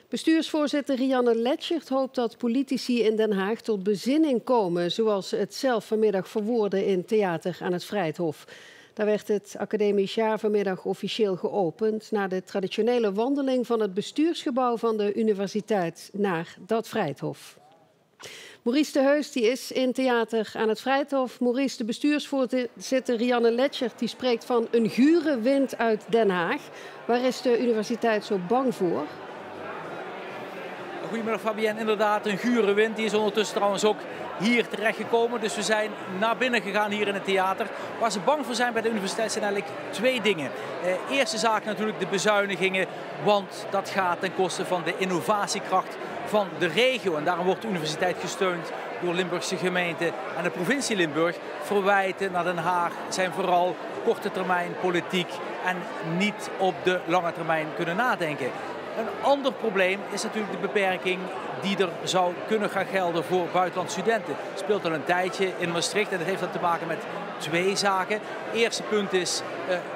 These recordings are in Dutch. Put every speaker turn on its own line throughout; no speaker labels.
Bestuursvoorzitter Rianne Letschert hoopt dat politici in Den Haag tot bezinning komen, zoals ze het zelf vanmiddag verwoordde in Theater aan het Vrijthof. Daar werd het academisch jaar vanmiddag officieel geopend na de traditionele wandeling van het bestuursgebouw van de universiteit naar dat Vrijthof. Maurice de Heus die is in Theater aan het Vrijthof. Maurice, de bestuursvoorzitter Rianne Letschert die spreekt van een gure wind uit Den Haag. Waar is de universiteit zo bang voor?
Goedemiddag Fabienne, inderdaad een gure wind. Die is ondertussen trouwens ook hier terechtgekomen. Dus we zijn naar binnen gegaan hier in het theater. Waar ze bang voor zijn bij de universiteit zijn eigenlijk twee dingen. Eerste zaak natuurlijk de bezuinigingen, want dat gaat ten koste van de innovatiekracht van de regio. En daarom wordt de universiteit gesteund door Limburgse gemeenten en de provincie Limburg. Verwijten naar Den Haag zijn vooral korte termijn politiek en niet op de lange termijn kunnen nadenken. Een ander probleem is natuurlijk de beperking die er zou kunnen gaan gelden voor buitenlandse studenten. Het speelt al een tijdje in Maastricht en dat heeft dan te maken met twee zaken. Het eerste punt is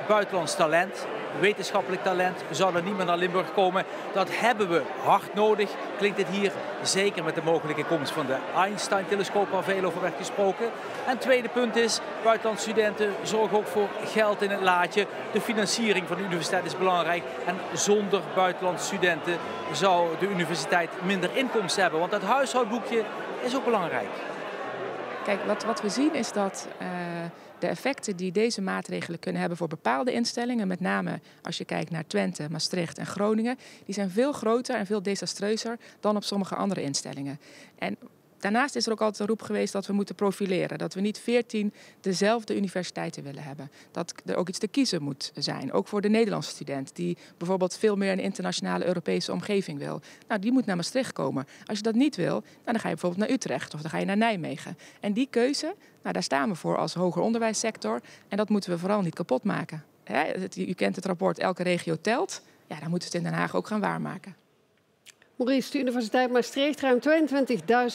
buitenlands talent. Wetenschappelijk talent zou er niet meer naar Limburg komen. Dat hebben we hard nodig. Klinkt dit hier zeker met de mogelijke komst van de Einstein-telescoop waar veel over werd gesproken. En het tweede punt is, buitenlandse studenten zorgen ook voor geld in het laadje. De financiering van de universiteit is belangrijk. En zonder buitenlandse studenten zou de universiteit minder inkomsten hebben. Want dat huishoudboekje is ook belangrijk.
Kijk, wat we zien is dat de effecten die deze maatregelen kunnen hebben voor bepaalde instellingen, met name als je kijkt naar Twente, Maastricht en Groningen, die zijn veel groter en veel desastreuzer dan op sommige andere instellingen. En daarnaast is er ook altijd een roep geweest dat we moeten profileren. Dat we niet 14 dezelfde universiteiten willen hebben. Dat er ook iets te kiezen moet zijn. Ook voor de Nederlandse student die bijvoorbeeld veel meer een internationale Europese omgeving wil. Nou, die moet naar Maastricht komen. Als je dat niet wil, nou, dan ga je bijvoorbeeld naar Utrecht of dan ga je naar Nijmegen. En die keuze, nou, daar staan we voor als hoger onderwijssector. En dat moeten we vooral niet kapot maken. U kent het rapport Elke regio telt. Ja, dan moeten we het in Den Haag ook gaan waarmaken.
Maurice, de Universiteit Maastricht, ruim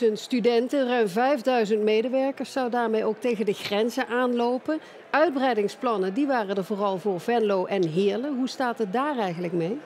22.000 studenten, ruim 5.000 medewerkers, zou daarmee ook tegen de grenzen aanlopen. Uitbreidingsplannen, die waren er vooral voor Venlo en Heerlen. Hoe staat het daar eigenlijk mee?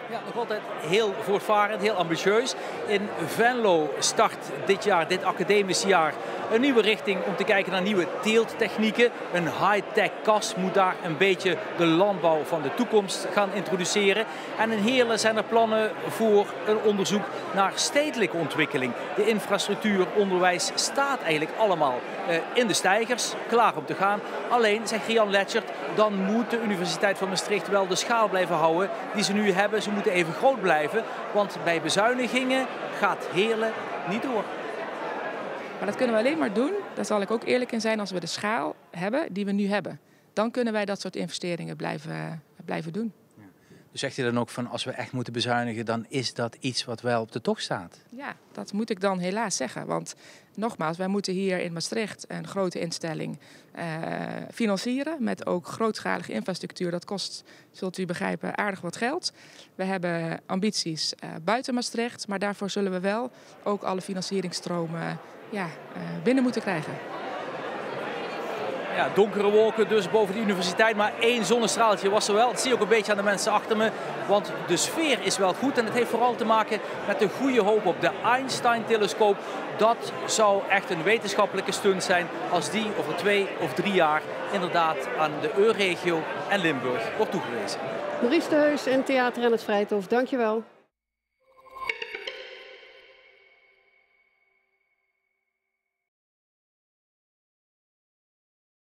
Ja, nog altijd heel voortvarend, heel ambitieus. In Venlo start dit academisch jaar, een nieuwe richting om te kijken naar nieuwe teelttechnieken. Een high-tech kas moet daar een beetje de landbouw van de toekomst gaan introduceren. En in Heerlen zijn er plannen voor een onderzoek naar stedelijke ontwikkeling. De infrastructuur, onderwijs staat eigenlijk allemaal in de steigers, klaar om te gaan. Alleen, zegt Rianne Letschert, dan moet de Universiteit van Maastricht wel de schaal blijven houden die ze nu hebben. Ze moeten even groot blijven, want bij bezuinigingen gaat Heerlen niet door.
Maar dat kunnen we alleen maar doen, daar zal ik ook eerlijk in zijn, als we de schaal hebben die we nu hebben. Dan kunnen wij dat soort investeringen blijven doen.
Ja. Dus zegt u dan ook van als we echt moeten bezuinigen, dan is dat iets wat wel op de tocht staat?
Ja, dat moet ik dan helaas zeggen. Want nogmaals, wij moeten hier in Maastricht een grote instelling financieren. Met ook grootschalige infrastructuur. Dat kost, zult u begrijpen, aardig wat geld. We hebben ambities buiten Maastricht. Maar daarvoor zullen we wel ook alle financieringstromen binnen moeten krijgen.
Ja, donkere wolken dus boven de universiteit, maar één zonnestraaltje was er wel. Dat zie je ook een beetje aan de mensen achter me, want de sfeer is wel goed. En het heeft vooral te maken met de goede hoop op de Einstein-telescoop. Dat zou echt een wetenschappelijke stunt zijn als die over 2 of 3 jaar inderdaad aan de EU-regio en Limburg wordt toegewezen.
Maurice de Heus in Theater aan het Vrijthof, dankjewel.